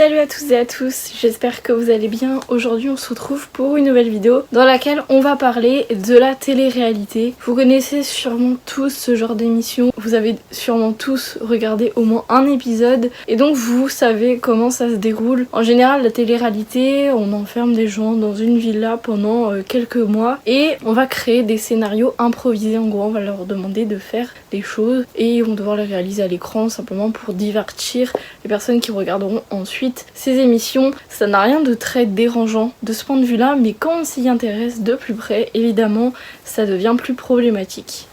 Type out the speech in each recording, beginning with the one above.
Salut à tous et à tous, j'espère que vous allez bien. Aujourd'hui on se retrouve pour une nouvelle vidéo dans laquelle on va parler de la télé-réalité. Vous connaissez sûrement tous ce genre d'émission, vous avez sûrement tous regardé au moins un épisode et donc vous savez comment ça se déroule. En général la télé-réalité, on enferme des gens dans une villa pendant quelques mois et on va créer des scénarios improvisés. En gros on va leur demander de faire des choses et ils vont devoir les réaliser à l'écran simplement pour divertir les personnes qui regarderont ensuite ces émissions. Ça n'a rien de très dérangeant de ce point de vue là, mais quand on s'y intéresse de plus près, évidemment ça devient plus problématique.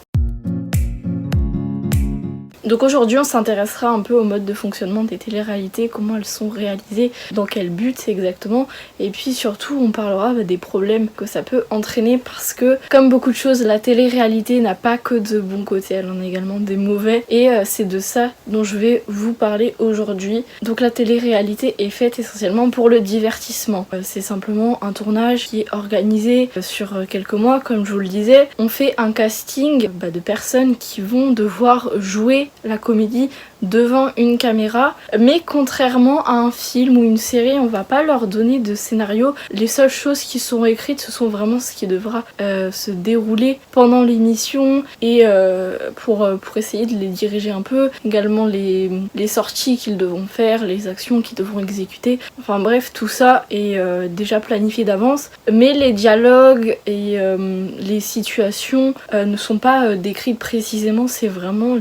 Donc aujourd'hui on s'intéressera un peu au mode de fonctionnement des téléréalités, comment elles sont réalisées, dans quel but exactement, et puis surtout on parlera des problèmes que ça peut entraîner parce que comme beaucoup de choses, la télé-réalité n'a pas que de bons côtés, elle en a également des mauvais et c'est de ça dont je vais vous parler aujourd'hui. Donc la télé-réalité est faite essentiellement pour le divertissement. C'est simplement un tournage qui est organisé sur quelques mois, comme je vous le disais. On fait un casting de personnes qui vont devoir jouer la comédie devant une caméra, mais contrairement à un film ou une série, on va pas leur donner de scénario. Les seules choses qui sont écrites, ce sont vraiment ce qui devra se dérouler pendant l'émission et pour essayer de les diriger un peu, également les sorties qu'ils devront faire, les actions qu'ils devront exécuter, enfin bref, tout ça est déjà planifié d'avance, mais les dialogues et les situations ne sont pas décrites précisément. C'est vraiment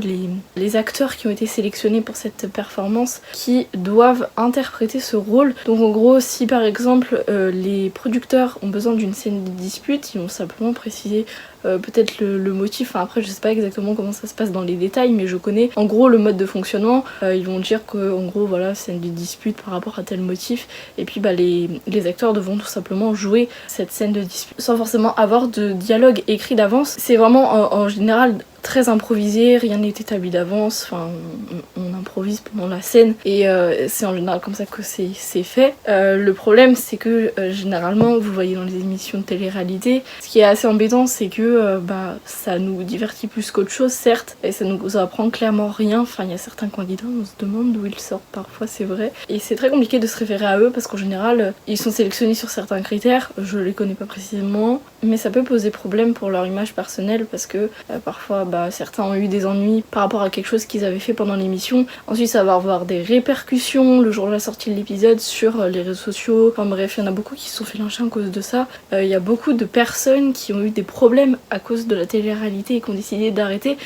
les acteurs qui ont été sélectionnés pour cette performance qui doivent interpréter ce rôle. Donc en gros, si par exemple les producteurs ont besoin d'une scène de dispute, ils vont simplement préciser peut-être le motif. Enfin, après je sais pas exactement comment ça se passe dans les détails, mais je connais en gros le mode de fonctionnement. Ils vont dire que en gros voilà, scène de dispute par rapport à tel motif, et puis les acteurs devront tout simplement jouer cette scène de dispute sans forcément avoir de dialogue écrit d'avance. C'est vraiment en général très improvisé, rien n'est établi d'avance, enfin on improvise pendant la scène et c'est en général comme ça que c'est fait. Le problème c'est que généralement, vous voyez dans les émissions de télé-réalité, ce qui est assez embêtant c'est que ça nous divertit plus qu'autre chose certes, et ça nous apprend clairement rien. Enfin il y a certains candidats, on se demande d'où ils sortent parfois, c'est vrai, et c'est très compliqué de se référer à eux parce qu'en général ils sont sélectionnés sur certains critères, je les connais pas précisément, mais ça peut poser problème pour leur image personnelle parce que parfois certains ont eu des ennuis par rapport à quelque chose qu'ils avaient fait pendant l'émission. Ensuite ça va avoir des répercussions le jour de la sortie de l'épisode sur les réseaux sociaux. Enfin bref, il y en a beaucoup qui se sont fait lyncher à cause de ça. Il y a beaucoup de personnes qui ont eu des problèmes à cause de la télé-réalité et qui ont décidé d'arrêter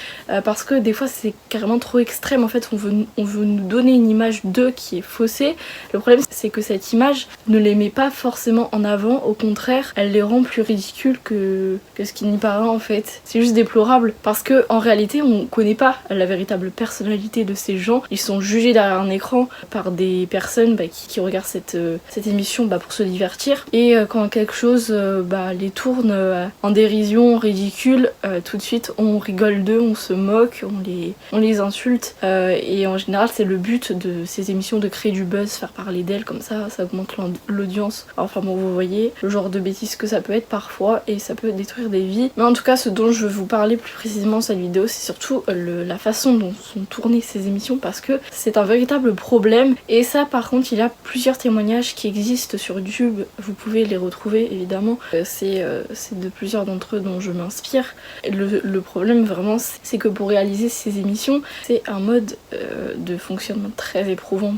parce que des fois c'est carrément trop extrême. En fait on veut nous donner une image d'eux qui est faussée. Le problème c'est que cette image ne les met pas forcément en avant, au contraire elle les rend plus ridicules que ce qui n'y paraît en fait. C'est juste déplorable parce que en réalité on connaît pas la véritable personnalité de ces gens. Ils sont jugés derrière un écran par des personnes qui regardent cette émission pour se divertir, et quand quelque chose les tourne en dérision, ridicule, tout de suite on rigole d'eux, on se moque, on les insulte et en général c'est le but de ces émissions de créer du buzz, faire parler d'elles, comme ça augmente l'audience. Enfin bon, vous voyez le genre de bêtises que ça peut être parfois et ça peut détruire des vies. Mais en tout cas ce dont je veux vous parler plus précisément cette vidéo, c'est surtout la façon dont sont tournées ces émissions parce que c'est un véritable problème. Et ça par contre il y a plusieurs témoignages qui existent sur YouTube, vous pouvez les retrouver évidemment, c'est de plusieurs d'entre eux dont je m'inspire. Le problème vraiment c'est que pour réaliser ces émissions c'est un mode de fonctionnement très éprouvant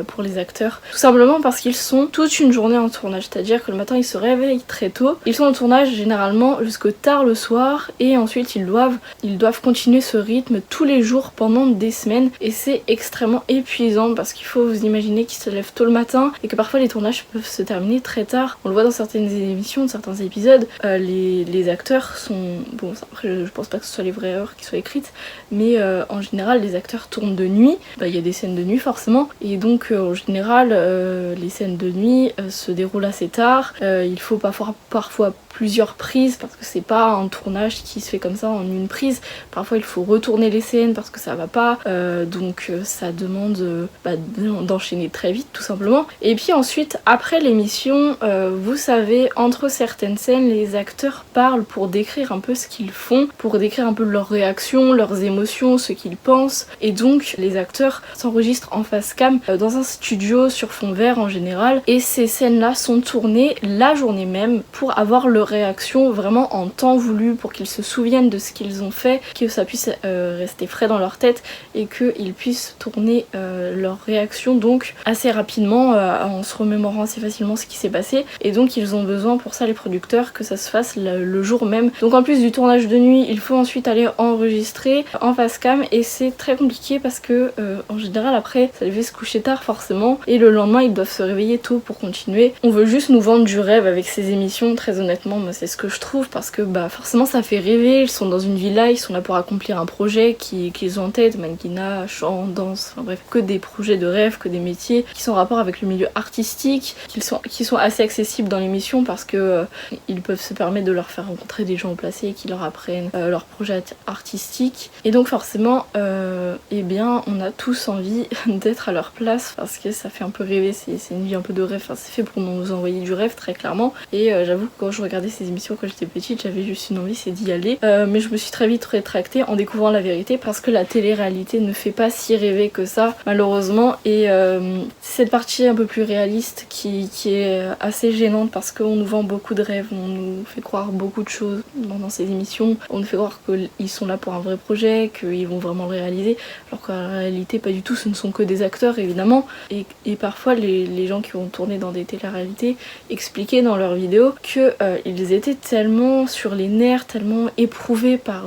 pour les acteurs, tout simplement parce qu'ils sont toute une journée en tournage, c'est-à-dire que le matin ils se réveillent très tôt, ils sont en tournage généralement jusqu'au tard le soir et ensuite ils doivent continuer ce rythme tous les jours pendant des semaines et c'est extrêmement épuisant parce qu'il faut vous imaginer qu'ils se lèvent tôt le matin et que parfois les tournages peuvent se terminer très tard. On le voit dans certaines émissions, de certains épisodes, les acteurs sont... Bon, après je pense pas que ce soit les vraies heures qui soient écrites, mais en général les acteurs tournent de nuit, il y a des scènes de nuit forcément, et donc en général les scènes de nuit se déroulent assez tard, il faut parfois plusieurs prises parce que c'est pas un tournage qui se fait comme ça en une prise. Parfois il faut retourner les scènes parce que ça va pas, donc ça demande d'enchaîner très vite tout simplement. Et puis ensuite après l'émission, vous savez, entre certaines scènes les acteurs parlent pour décrire un peu ce qu'ils font, pour décrire un peu leurs réactions, leurs émotions, ce qu'ils pensent, et donc les acteurs s'enregistrent en face cam dans un studio sur fond vert en général, et ces scènes là sont tournées la journée même pour avoir leur réaction vraiment en temps voulu, pour qu'ils se souviennent de ce qu'ils ont fait, que ça puisse rester frais dans leur tête et qu'ils puissent tourner leur réaction donc assez rapidement en se remémorant assez facilement ce qui s'est passé. Et donc ils ont besoin pour ça, les producteurs, que ça se fasse le jour même. Donc en plus du tournage de nuit, il faut ensuite aller enregistrer en face cam, et c'est très compliqué parce que en général après ça les fait se coucher tard forcément, et le lendemain ils doivent se réveiller tôt pour continuer. On veut juste nous vendre du rêve avec ces émissions, très honnêtement moi c'est ce que je trouve, parce que forcément ça fait rêver. Ils sont dans une villa, ils sont là pour accomplir un projet qu'ils ont en tête, mannequinat, chant, danse, enfin bref, que des projets de rêve, que des métiers qui sont en rapport avec le milieu artistique, qui sont assez accessibles dans l'émission parce que ils peuvent se permettre de leur faire rencontrer des gens placés qui leur apprennent leurs projets artistiques. Et donc forcément eh bien on a tous envie d'être à leur place parce que ça fait un peu rêver, c'est une vie un peu de rêve, enfin, c'est fait pour nous envoyer du rêve très clairement. Et j'avoue que quand je regardais ces émissions quand j'étais petite, j'avais juste une envie, c'est d'y aller, mais je me suis très vite rétractée en découvrant la vérité parce que la télé-réalité ne fait pas si rêver que ça malheureusement. Et cette partie un peu plus réaliste qui est assez gênante parce qu'on nous vend beaucoup de rêves, on nous fait croire beaucoup de choses dans ces émissions, on nous fait croire qu'ils sont là pour un vrai projet, qu'ils vont vraiment le réaliser, alors qu'en réalité pas du tout, ce ne sont que des acteurs évidemment. Et parfois les gens qui ont tourné dans des télé-réalités expliquaient dans leurs vidéos qu'ils étaient tellement sur les nerfs, tellement éprouvés par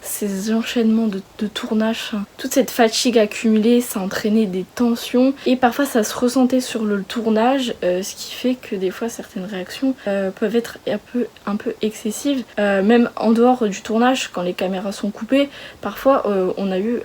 ces enchaînements de tournage, toute cette fatigue accumulée, ça entraînait des tensions, et parfois ça se ressentait sur le tournage, ce qui fait que des fois certaines réactions peuvent être un peu excessives, même en dehors du tournage quand les caméras sont coupées. Parfois on a eu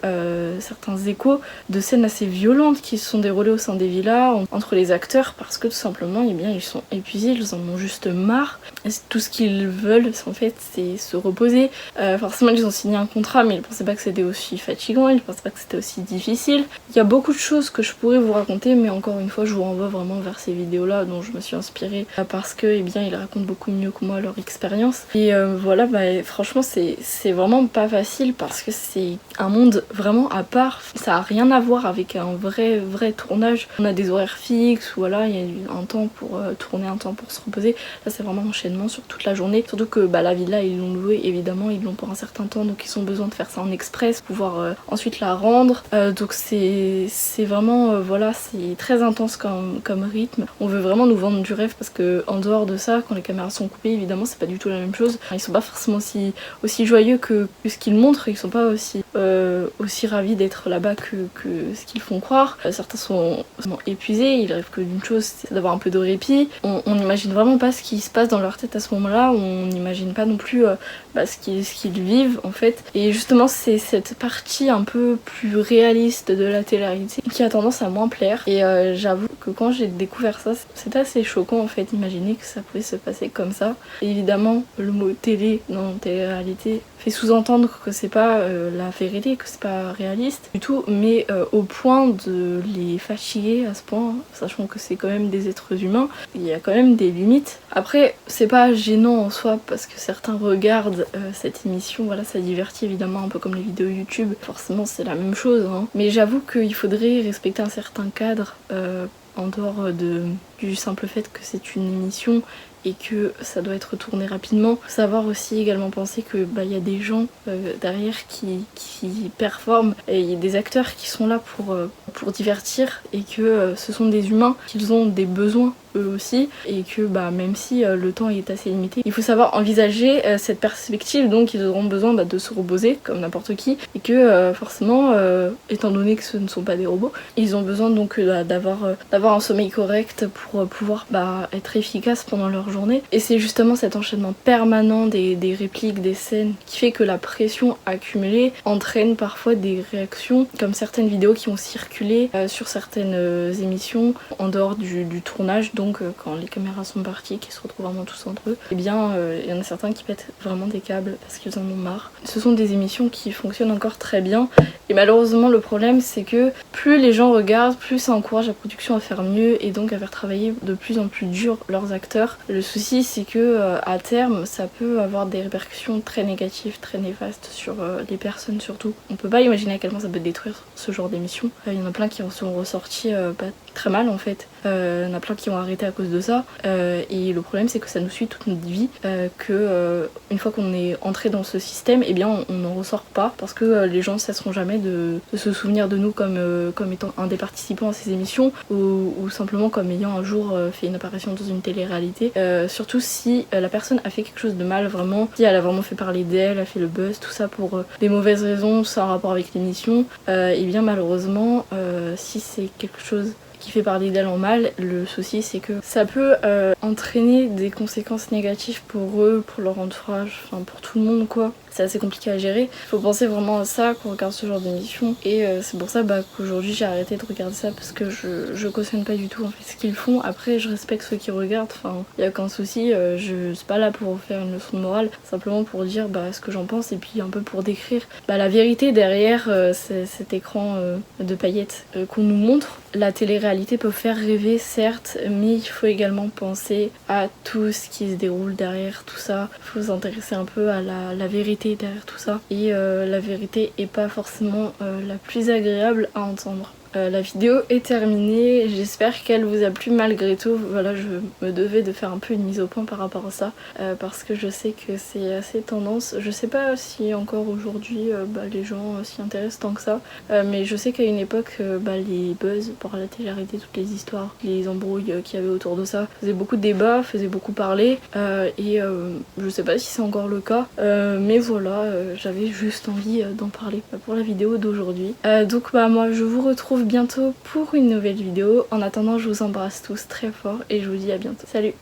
certains échos de scènes assez violentes qui se sont déroulées au sein des villas entre les acteurs parce que tout simplement ils sont épuisés, ils en ont juste marre, et tout ce qu'ils veulent en fait c'est se reposer. Forcément ils ont signé un contrat mais ils pensaient pas que c'était aussi fatigant, ils pensaient pas que c'était aussi difficile. Il y a beaucoup de choses que je pourrais vous raconter, mais encore une fois je vous renvoie vraiment vers ces vidéos là dont je me suis inspirée parce que ils racontent beaucoup mieux que moi leur expérience. Et voilà, franchement c'est vraiment pas facile parce que c'est un monde vraiment à part, ça a rien à voir avec un vrai tournage. On a des horaires fixes, voilà, il y a un temps pour tourner, un temps pour se reposer. Là c'est vraiment enchaînement sur toute la journée, surtout que la villa ils l'ont louée évidemment, ils l'ont pour un certain temps, donc ils ont besoin de faire ça en express pour pouvoir ensuite la rendre, donc c'est vraiment voilà, c'est très intense comme rythme. On veut vraiment nous vendre du rêve parce que en dehors de ça, quand les caméras sont coupées évidemment c'est pas du tout la même chose. Ils sont pas forcément aussi joyeux que ce qu'ils montrent, ils sont pas aussi ravis d'être là-bas que ce qu'ils font croire. Certains sont épuisés, ils rêvent que d'une chose, c'est d'avoir un peu de répit. On n'imagine vraiment pas ce qui se passe dans leur tête à ce moment-là, on n'imagine pas non plus ce qu'ils vivent en fait. Et justement c'est cette partie un peu plus réaliste de la télé-réalité qui a tendance à moins plaire. Et j'avoue que quand j'ai découvert ça, c'était assez choquant en fait, imaginer que ça pouvait se passer comme ça. Et évidemment le mot télé dans télé-réalité fait sous-entendre que c'est pas la vérité, que c'est pas réaliste du tout, mais au point de les fatiguer à ce point, sachant que c'est quand même des êtres humains, il y a quand même des limites. Après c'est pas gênant en soi parce que certains regardent cette émission, voilà, ça divertit évidemment un peu comme les vidéos YouTube, forcément c'est la même chose, hein. Mais j'avoue qu'il faudrait respecter un certain cadre en dehors du simple fait que c'est une émission et que ça doit être tourné rapidement. Faut savoir aussi également penser que y a des gens derrière qui performent, et il y a des acteurs qui sont là pour divertir, et que ce sont des humains, qu'ils ont des besoins eux aussi, et que même si le temps est assez limité, il faut savoir envisager cette perspective, donc ils auront besoin de se reposer comme n'importe qui, et que forcément étant donné que ce ne sont pas des robots, ils ont besoin donc d'avoir un sommeil correct pour pouvoir être efficaces pendant leur journée. Et c'est justement cet enchaînement permanent des répliques, des scènes qui fait que la pression accumulée entraîne parfois des réactions, comme certaines vidéos qui ont circulé sur certaines émissions en dehors du tournage, donc donc quand les caméras sont parties, qu'ils se retrouvent vraiment tous entre eux, et bien il y en a certains qui pètent vraiment des câbles parce qu'ils en ont marre. Ce sont des émissions qui fonctionnent encore très bien et malheureusement le problème c'est que plus les gens regardent, plus ça encourage la production à faire mieux et donc à faire travailler de plus en plus dur leurs acteurs. Le souci c'est que à terme ça peut avoir des répercussions très négatives, très néfastes sur les personnes surtout. On peut pas imaginer à quel point ça peut détruire ce genre d'émission. Il y en a plein qui en sont ressortis très mal en fait. Il y en a plein qui ont arrêté à cause de ça et le problème c'est que ça nous suit toute notre vie, une fois qu'on est entré dans ce système, eh bien on n'en ressort pas parce que les gens ne cesseront jamais de se souvenir de nous comme étant un des participants à ces émissions ou simplement comme ayant un jour fait une apparition dans une télé-réalité, surtout si la personne a fait quelque chose de mal vraiment, si elle a vraiment fait parler d'elle, a fait le buzz, tout ça pour des mauvaises raisons sans rapport avec l'émission, et bien malheureusement si c'est quelque chose qui fait parler d'elle en mal, le souci c'est que ça peut entraîner des conséquences négatives pour eux, pour leur entourage, enfin pour tout le monde quoi. C'est assez compliqué à gérer. Faut penser vraiment à ça quand on regarde ce genre d'émission. Et c'est pour ça qu'aujourd'hui j'ai arrêté de regarder ça parce que je cautionne pas du tout en fait ce qu'ils font. Après je respecte ceux qui regardent, enfin y a aucun souci. Je suis pas là pour faire une leçon de morale, simplement pour dire ce que j'en pense et puis un peu pour décrire la vérité derrière cet écran de paillettes qu'on nous montre. La télé-réalité peut faire rêver certes, mais il faut également penser à tout ce qui se déroule derrière tout ça. Il faut s'intéresser un peu à la vérité derrière tout ça. Et la vérité est pas forcément la plus agréable à entendre. La vidéo est terminée, j'espère qu'elle vous a plu malgré tout. Voilà, je me devais de faire un peu une mise au point par rapport à ça parce que je sais que c'est assez tendance. Je sais pas si encore aujourd'hui les gens s'y intéressent tant que ça, mais je sais qu'à une époque les buzz pour la télé-réalité, toutes les histoires, les embrouilles qu'il y avait autour de ça faisaient beaucoup de débats, faisaient beaucoup parler et je sais pas si c'est encore le cas, mais voilà, j'avais juste envie d'en parler pour la vidéo d'aujourd'hui. Donc moi je vous retrouve bientôt pour une nouvelle vidéo. En attendant, je vous embrasse tous très fort et je vous dis à bientôt. Salut!